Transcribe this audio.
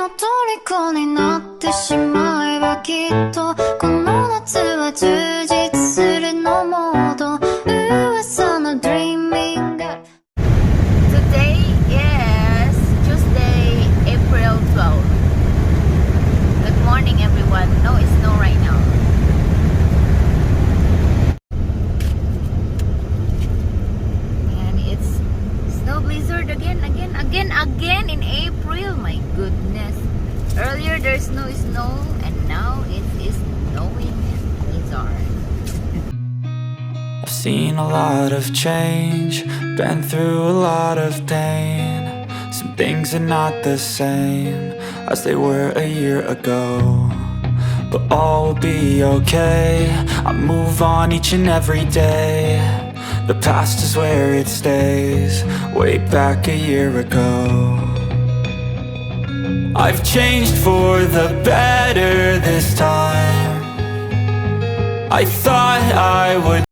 の虜になってしまえばきっとこの夏は充実するのモード噂の Dreaming Up Today is Tuesday, April 12th. Good morning, everyone. No, it's snow right now. And it's snow blizzard again in April. My goodness. Earlier there's no snow, and now it is snowing and blizzard. I've seen a lot of change, been through a lot of pain. Some things are not the same as they were a year ago, but all will be okay. I move on each and every day. The past is where it stays, way back a year ago. I've changed for the better this time. I thought I would